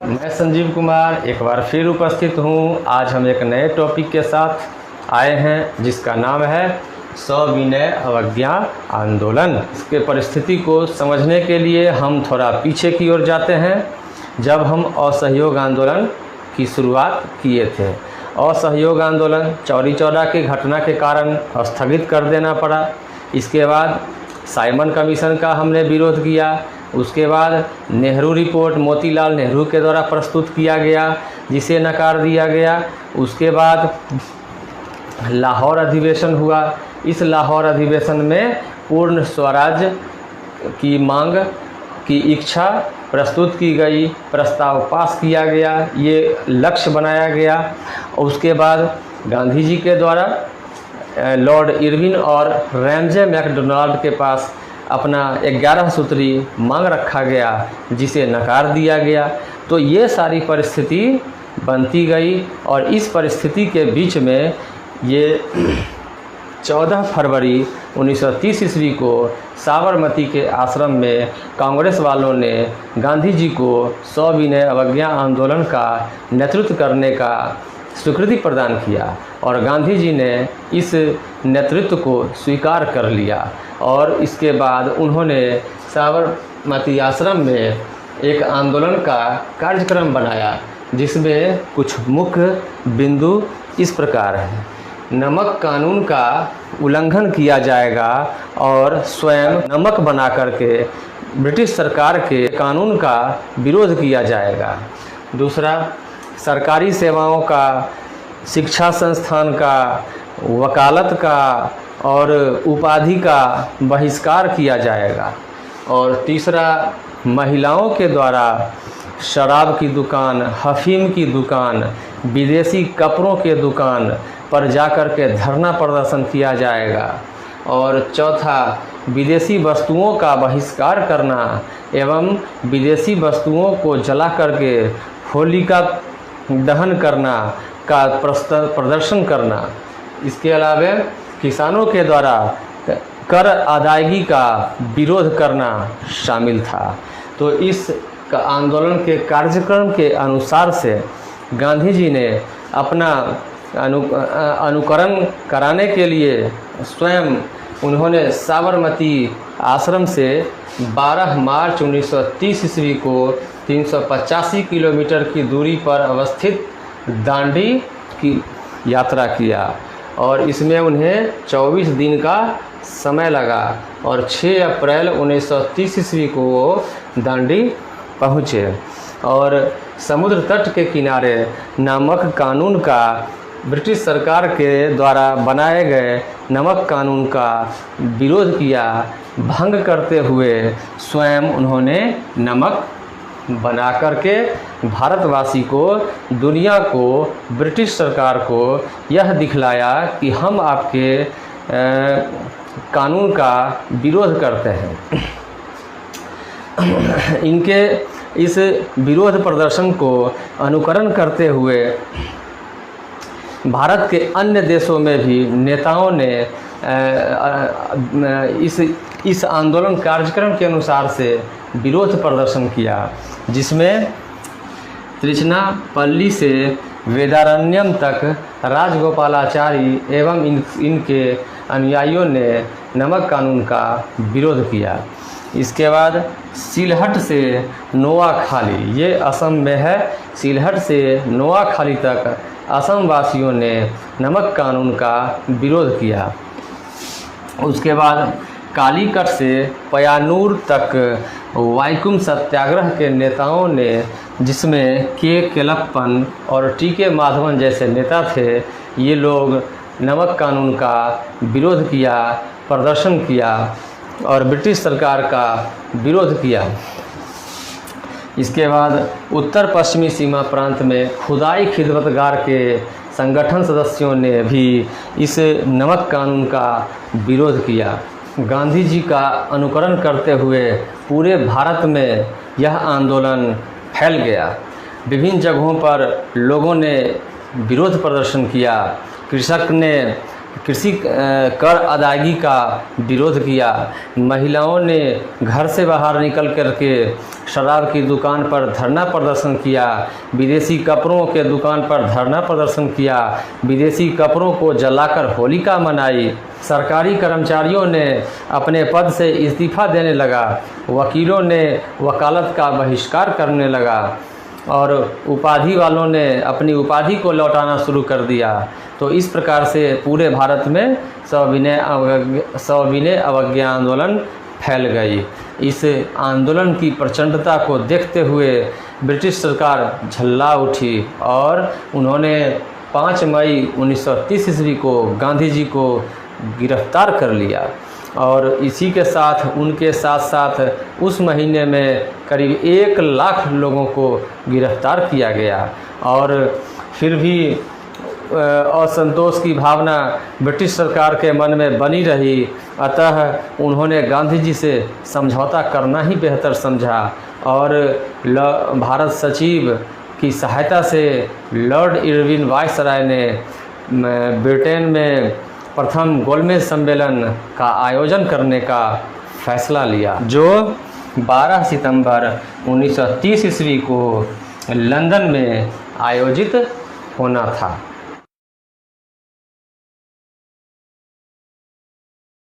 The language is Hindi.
मैं संजीव कुमार एक बार फिर उपस्थित हूँ। आज हम एक नए टॉपिक के साथ आए हैं जिसका नाम है सविनय अवज्ञा आंदोलन। इसके परिस्थिति को समझने के लिए हम थोड़ा पीछे की ओर जाते हैं, जब हम असहयोग आंदोलन की शुरुआत किए थे। असहयोग आंदोलन चौरी चौरा की घटना के कारण स्थगित कर देना पड़ा। इसके बाद साइमन कमीशन का हमने विरोध किया। उसके बाद नेहरू रिपोर्ट मोतीलाल नेहरू के द्वारा प्रस्तुत किया गया, जिसे नकार दिया गया। उसके बाद लाहौर अधिवेशन हुआ। इस लाहौर अधिवेशन में पूर्ण स्वराज की मांग की इच्छा प्रस्तुत की गई, प्रस्ताव पास किया गया, ये लक्ष्य बनाया गया। उसके बाद गांधी जी के द्वारा लॉर्ड इरविन और रैमजे मैकडोनाल्ड के पास अपना 11 सूत्री मांग रखा गया, जिसे नकार दिया गया। तो ये सारी परिस्थिति बनती गई और इस परिस्थिति के बीच में ये 14 फरवरी 1930 ईस्वी को साबरमती के आश्रम में कांग्रेस वालों ने गांधी जी को सविनय अवज्ञा आंदोलन का नेतृत्व करने का स्वीकृति प्रदान किया और गांधी जी ने इस नेतृत्व को स्वीकार कर लिया। और इसके बाद उन्होंने साबरमती आश्रम में एक आंदोलन का कार्यक्रम बनाया, जिसमें कुछ मुख्य बिंदु इस प्रकार हैं। नमक कानून का उल्लंघन किया जाएगा और स्वयं नमक बना करके ब्रिटिश सरकार के कानून का विरोध किया जाएगा। दूसरा, सरकारी सेवाओं का, शिक्षा संस्थान का, वकालत का और उपाधि का बहिष्कार किया जाएगा। और तीसरा, महिलाओं के द्वारा शराब की दुकान, अफीम की दुकान, विदेशी कपड़ों के दुकान पर जाकर के धरना प्रदर्शन किया जाएगा। और चौथा, विदेशी वस्तुओं का बहिष्कार करना एवं विदेशी वस्तुओं को जला करके होलिका दहन करना का प्रदर्शन करना। इसके अलावा किसानों के द्वारा कर अदायगी का विरोध करना शामिल था। तो इस आंदोलन के कार्यक्रम के अनुसार से गांधी जी ने अपना अनुकरण कराने के लिए स्वयं उन्होंने साबरमती आश्रम से 12 मार्च 1930 ईस्वी को 385 किलोमीटर की दूरी पर अवस्थित दांडी की यात्रा किया और इसमें उन्हें 24 दिन का समय लगा और 6 अप्रैल 1930 ईस्वी को वो दांडी पहुँचे और समुद्र तट के किनारे नमक कानून का, ब्रिटिश सरकार के द्वारा बनाए गए नमक कानून का विरोध किया। भंग करते हुए स्वयं उन्होंने नमक बना करके भारतवासी को, दुनिया को, ब्रिटिश सरकार को यह दिखलाया कि हम आपके कानून का विरोध करते हैं। इनके इस विरोध प्रदर्शन को अनुकरण करते हुए भारत के अन्य देशों में भी नेताओं ने इस आंदोलन कार्यक्रम के अनुसार से विरोध प्रदर्शन किया, जिसमें त्रिचनापल्ली से वेदारण्यम तक राजगोपालाचारी एवं इनके अनुयायियों ने नमक कानून का विरोध किया। इसके बाद सिलहट से नोआखाली, ये असम में है, सिलहट से नोआखाली तक असम वासियों ने नमक कानून का विरोध किया। उसके बाद कालीकट से पयानूर तक वाइकुम सत्याग्रह के नेताओं ने, जिसमें के केलप्पन और टी के माधवन जैसे नेता थे, ये लोग नमक कानून का विरोध किया, प्रदर्शन किया और ब्रिटिश सरकार का विरोध किया। इसके बाद उत्तर पश्चिमी सीमा प्रांत में खुदाई खिदमतगार के संगठन सदस्यों ने भी इस नमक कानून का विरोध किया। गांधी जी का अनुकरण करते हुए पूरे भारत में यह आंदोलन फैल गया। विभिन्न जगहों पर लोगों ने विरोध प्रदर्शन किया। कृषक ने कृषि कर अदायगी का विरोध किया। महिलाओं ने घर से बाहर निकल कर के शराब की दुकान पर धरना प्रदर्शन किया, विदेशी कपड़ों के दुकान पर धरना प्रदर्शन किया, विदेशी कपड़ों को जलाकर होलिका मनाई। सरकारी कर्मचारियों ने अपने पद से इस्तीफ़ा देने लगा, वकीलों ने वकालत का बहिष्कार करने लगा और उपाधि वालों ने अपनी उपाधि को लौटाना शुरू कर दिया। तो इस प्रकार से पूरे भारत में सविनय अवज्ञा आंदोलन फैल गई। इस आंदोलन की प्रचंडता को देखते हुए ब्रिटिश सरकार झल्ला उठी और उन्होंने 5 मई 1930 ईस्वी को गांधी जी को गिरफ्तार कर लिया और इसी के साथ उनके साथ साथ उस महीने में करीब 1 लाख लोगों को गिरफ्तार किया गया। और फिर भी असंतोष की भावना ब्रिटिश सरकार के मन में बनी रही, अतः उन्होंने गांधी जी से समझौता करना ही बेहतर समझा और भारत सचिव की सहायता से लॉर्ड इरविन वायसराय ने ब्रिटेन में प्रथम गोलमेज सम्मेलन का आयोजन करने का फैसला लिया, जो 12 सितंबर 1930 ईस्वी को लंदन में आयोजित होना था।